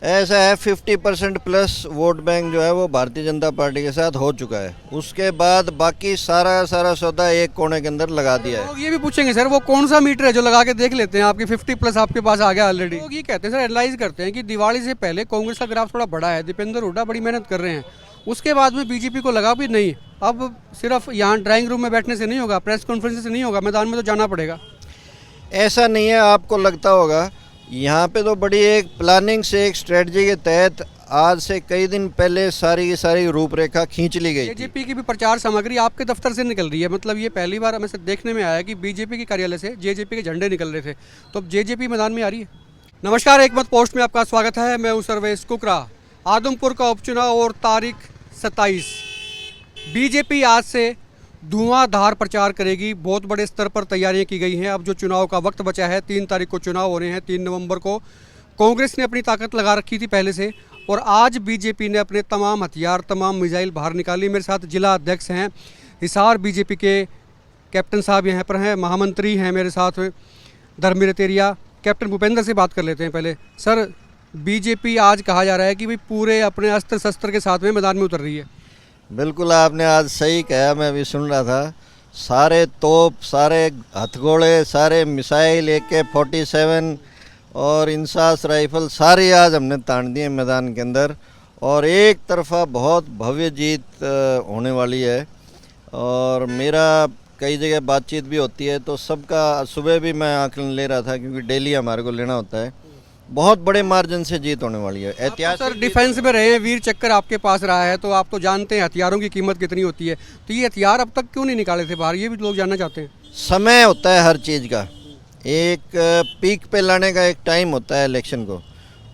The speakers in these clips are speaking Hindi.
ऐसा है 50% प्लस वोट बैंक जो है वो भारतीय जनता पार्टी के साथ हो चुका है। उसके बाद बाकी सारा सारा सौदा एक कोने के अंदर लगा दिया है। लोग ये भी पूछेंगे सर वो कौन सा मीटर है जो लगा के देख लेते हैं आपकी 50 प्लस आपके पास आ गया ऑलरेडी। लोग ये कहते हैं सर एनालाइज करते हैं कि दिवाली से पहले कांग्रेस का ग्राफ थोड़ा बड़ा है, दीपेंद्र हुड्डा बड़ी मेहनत कर रहे हैं, उसके बाद में बीजेपी को लगा भी नहीं अब सिर्फ यहाँ ड्राइंग रूम में बैठने से नहीं होगा, प्रेस कॉन्फ्रेंस से नहीं होगा, मैदान में तो जाना पड़ेगा। ऐसा नहीं है, आपको लगता होगा यहाँ पे तो बड़ी एक प्लानिंग से एक स्ट्रेटजी के तहत आज से कई दिन पहले सारी की सारी रूपरेखा खींच ली गई थी। जेजेपी की भी प्रचार सामग्री आपके दफ्तर से निकल रही है, मतलब ये पहली बार हमें से देखने में आया कि बीजेपी के कार्यालय से जेजेपी के झंडे निकल रहे थे, तो अब जेजेपी मैदान में आ रही है। नमस्कार, एक मत पोस्ट में आपका स्वागत है। मैं हूं सर्वेश कुकरा। आदमपुर का उपचुनाव और तारीख 27। बीजेपी आज से धुआंधार प्रचार करेगी, बहुत बड़े स्तर पर तैयारियां की गई हैं। अब जो चुनाव का वक्त बचा है, 3 तारीख को चुनाव होने हैं, 3 नवंबर को। कांग्रेस ने अपनी ताकत लगा रखी थी पहले से, और आज बीजेपी ने अपने तमाम हथियार, तमाम मिसाइल बाहर निकाली। मेरे साथ जिला अध्यक्ष हैं हिसार बीजेपी के कैप्टन साहब यहाँ पर हैं, महामंत्री हैं मेरे साथ धर्मवीर तेरिया। कैप्टन भूपेंद्र से बात कर लेते हैं पहले। सर, बीजेपी आज कहा जा रहा है कि भाई पूरे अपने अस्त्र शस्त्र के साथ में मैदान में उतर रही है। बिल्कुल, आपने आज सही कहा, मैं भी सुन रहा था। सारे तोप, सारे हथगोले, सारे मिसाइल, AK-47 और इंसास राइफल सारे आज हमने तान दिए मैदान के अंदर, और एक तरफा बहुत भव्य जीत होने वाली है। और मेरा कई जगह बातचीत भी होती है, तो सबका सुबह भी मैं आकलन ले रहा था, क्योंकि डेली हमारे को लेना होता है। बहुत बड़े मार्जिन से जीत होने वाली है। ऐतिहासिक सर डिफेंस में रहे हैं, वीर चक्कर आपके पास रहा है, तो आप तो जानते हैं हथियारों की कीमत कितनी होती है। तो ये हथियार अब तक क्यों नहीं निकाले थे बाहर, ये भी लोग जानना चाहते हैं। समय होता है हर चीज़ का, एक पीक पे लाने का एक टाइम होता है इलेक्शन को,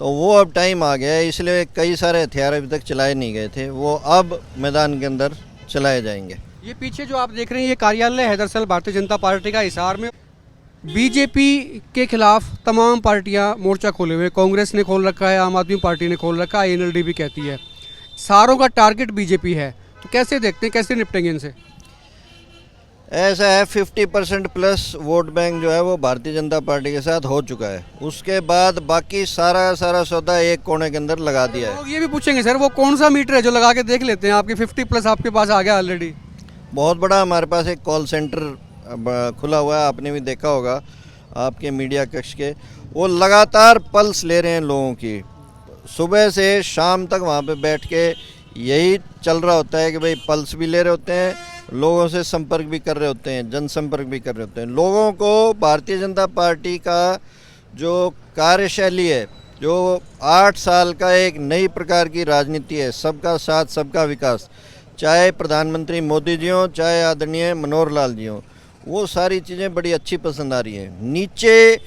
तो वो अब टाइम आ गया है। इसलिए कई सारे हथियार अभी तक चलाए नहीं गए थे, वो अब मैदान के अंदर चलाए जाएंगे। ये पीछे जो आप देख रहे हैं ये कार्यालय है दरअसल भारतीय जनता पार्टी का हिसार में। बीजेपी के खिलाफ तमाम पार्टियां मोर्चा खोले हुए, कांग्रेस ने खोल रखा है, आम आदमी पार्टी ने खोल रखा है, NLD भी कहती है। सारों का टारगेट बीजेपी है, तो कैसे देखते हैं, कैसे निपटेंगे इनसे? ऐसा है 50% प्लस वोट बैंक जो है वो भारतीय जनता पार्टी के साथ हो चुका है। उसके बाद बाकी सारा सारा सौदा एक कोने के अंदर लगा दिया है। लोग ये भी पूछेंगे सर वो कौन सा मीटर है जो लगा के देख लेते हैं आपकी 50 प्लस आपके पास आ गया ऑलरेडी। बहुत बड़ा हमारे पास एक कॉल सेंटर खुला हुआ है, आपने भी देखा होगा आपके मीडिया कक्ष के। वो लगातार पल्स ले रहे हैं लोगों की, सुबह से शाम तक वहाँ पे बैठ के यही चल रहा होता है कि भाई पल्स भी ले रहे होते हैं, लोगों से संपर्क भी कर रहे होते हैं, जनसंपर्क भी कर रहे होते हैं। लोगों को भारतीय जनता पार्टी का जो कार्यशैली है, जो 8 साल का एक नई प्रकार की राजनीति है, सबका साथ सबका विकास, चाहे प्रधानमंत्री मोदी जी हों, चाहे आदरणीय मनोहर लाल जी हों, वो सारी चीज़ें बड़ी अच्छी पसंद आ रही हैं। नीचे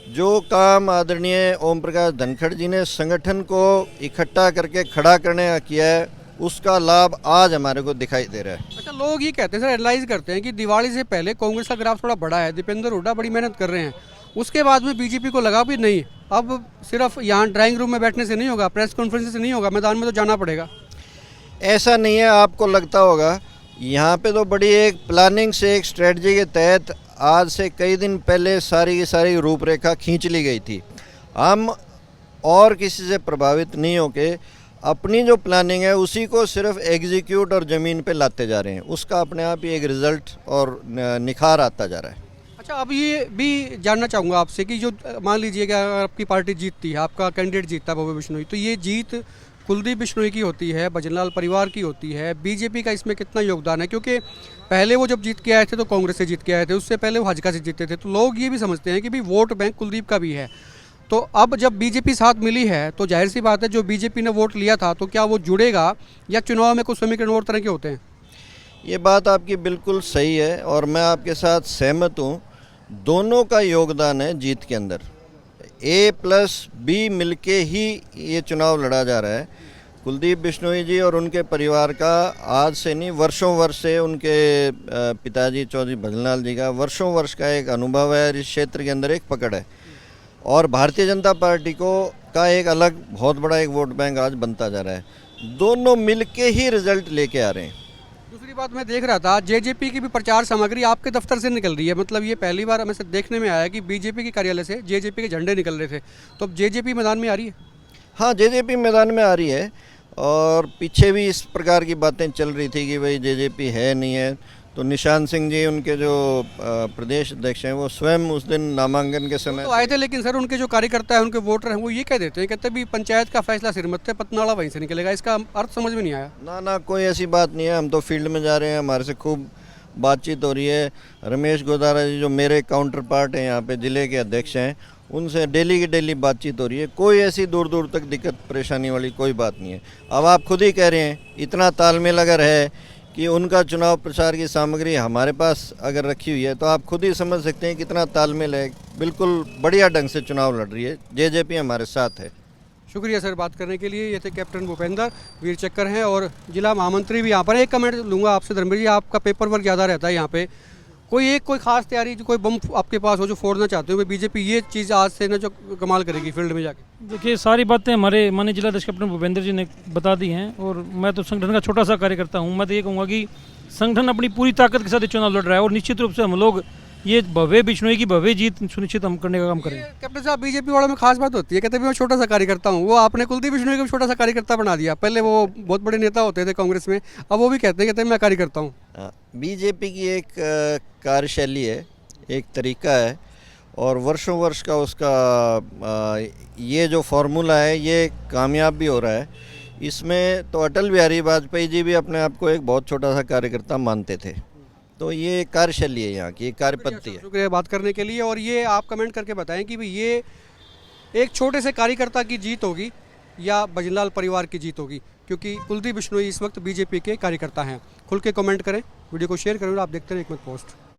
जो काम आदरणीय ओम प्रकाश धनखड़ जी ने संगठन को इकट्ठा करके खड़ा करने का किया है, उसका लाभ आज हमारे को दिखाई दे रहा है। अच्छा, लोग ये कहते हैं सर एनालाइज करते हैं कि दिवाली से पहले कांग्रेस का ग्राफ थोड़ा बड़ा है, दीपेंद्र हुड्डा बड़ी मेहनत कर रहे हैं, उसके बाद में बीजेपी को लगा भी नहीं अब सिर्फ यहाँ ड्राइंग रूम में बैठने से नहीं होगा, प्रेस कॉन्फ्रेंस से नहीं होगा, मैदान में तो जाना पड़ेगा। ऐसा नहीं है, आपको लगता होगा यहाँ पे तो बड़ी एक प्लानिंग से एक स्ट्रेटजी के तहत आज से कई दिन पहले सारी की सारी रूपरेखा खींच ली गई थी। हम और किसी से प्रभावित नहीं होके अपनी जो प्लानिंग है उसी को सिर्फ एग्जीक्यूट और ज़मीन पे लाते जा रहे हैं, उसका अपने आप ही एक रिज़ल्ट और निखार आता जा रहा है। अच्छा, अब ये भी जानना चाहूँगा आपसे कि जो मान लीजिए कि अगर आपकी पार्टी जीतती है, आपका कैंडिडेट जीतता है भव्य बिश्नोई, तो ये जीत कुलदीप बिश्नोई की होती है, भजनलाल परिवार की होती है, बीजेपी का इसमें कितना योगदान है? क्योंकि पहले वो जब जीत के आए थे तो कांग्रेस से जीत के आए थे, उससे पहले वो भाजपा से जीते थे, तो लोग ये भी समझते हैं कि भाई वोट बैंक कुलदीप का भी है। तो अब जब बीजेपी साथ मिली है तो जाहिर सी बात है जो बीजेपी ने वोट लिया था तो क्या वो जुड़ेगा, या चुनाव में कुछ समीकरण और तरह के होते हैं? ये बात आपकी बिल्कुल सही है और मैं आपके साथ सहमत हूँ। दोनों का योगदान है जीत के अंदर, A+B मिलके ही ये चुनाव लड़ा जा रहा है। कुलदीप बिश्नोई जी और उनके परिवार का आज से नहीं, वर्षों वर्ष से उनके पिताजी चौधरी भजनलाल जी का वर्षों वर्ष का एक अनुभव है, इस क्षेत्र के अंदर एक पकड़ है, और भारतीय जनता पार्टी को का एक अलग बहुत बड़ा एक वोट बैंक आज बनता जा रहा है। दोनों मिलके ही रिजल्ट लेके आ रहे हैं। दूसरी बात मैं देख रहा था, जेजेपी की भी प्रचार सामग्री आपके दफ्तर से निकल रही है, मतलब ये पहली बार हमें से देखने में आया कि बीजेपी के कार्यालय से जेजेपी के झंडे निकल रहे थे, तो अब जेजेपी मैदान में आ रही है। हाँ, जेजेपी मैदान में आ रही है और पीछे भी इस प्रकार की बातें चल रही थी कि भाई जेजेपी है नहीं है। तो निशान सिंह जी उनके जो प्रदेश अध्यक्ष हैं वो स्वयं उस दिन नामांकन के समय तो आए थे, लेकिन सर उनके जो कार्यकर्ता है, उनके वोटर हैं, वो ये कह देते हैं, कहते भी पंचायत का फैसला सिरमत है, पतनाला वहीं से निकलेगा। इसका अर्थ समझ में नहीं आया। ना कोई ऐसी बात नहीं है। हम तो फील्ड में जा रहे हैं, हमारे से खूब बातचीत हो रही है। रमेश गोदारा जी जो मेरे काउंटर पार्ट हैं यहाँ पे ज़िले के अध्यक्ष हैं, उनसे डेली की डेली बातचीत हो रही है। कोई ऐसी दूर दूर तक दिक्कत परेशानी वाली कोई बात नहीं है। अब आप खुद ही कह रहे हैं, इतना तालमेल अगर है कि उनका चुनाव प्रचार की सामग्री हमारे पास अगर रखी हुई है, तो आप खुद ही समझ सकते हैं कितना तालमेल है। बिल्कुल बढ़िया ढंग से चुनाव लड़ रही है, जेजेपी हमारे साथ है। शुक्रिया सर बात करने के लिए। ये थे कैप्टन भूपेंद्र वीर चक्कर हैं और जिला महामंत्री भी यहाँ पर। एक कमेंट लूँगा आपसे धर्मवीर जी, आपका पेपर वर्क ज़्यादा रहता है यहाँ पे, कोई खास तैयारी, जो कोई बम आपके पास हो जो फोड़ना चाहते हो, बीजेपी ये चीज़ आज से ना जो कमाल करेगी फील्ड में जाके? देखिए, सारी बातें हमारे माननीय जिला अध्यक्ष कैप्टन भूपेंद्र जी ने बता दी हैं और मैं तो संगठन का छोटा सा कार्यकर्ता हूं। मैं तो ये कहूँगा कि संगठन अपनी पूरी ताकत के साथ ये चुनाव लड़ रहा है और निश्चित रूप से हम लोग ये भव्य बिश्नोई की भव्य जीत सुनिश्चित हम करने का काम करें। कैप्टन साहब, बीजेपी वालों में खास बात होती है, कहते हैं मैं छोटा सा कार्यकर्ता हूँ। वो आपने कुलदीप बिश्नोई को छोटा सा कार्यकर्ता बना दिया। पहले वो बहुत बड़े नेता होते थे कांग्रेस में, अब वो भी कहते हैं मैं कार्यकर्ता हूँ। बीजेपी की एक कार्यशैली है, एक तरीका है और वर्षों वर्ष का उसका ये जो फार्मूला है ये कामयाब भी हो रहा है। इसमें तो अटल बिहारी वाजपेयी जी भी अपने आप को एक बहुत छोटा सा कार्यकर्ता मानते थे। तो ये कार्यशैली है यहाँ की, ये कार्यपद्धति है। शुक्रिया बात करने के लिए। और ये आप कमेंट करके बताएं कि भाई ये एक छोटे से कार्यकर्ता की जीत होगी या भजनलाल परिवार की जीत होगी, क्योंकि कुलदीप बिश्नोई इस वक्त बीजेपी के कार्यकर्ता हैं। खुल के कमेंट करें, वीडियो को शेयर करें और आप देखते रहें एक मत पोस्ट।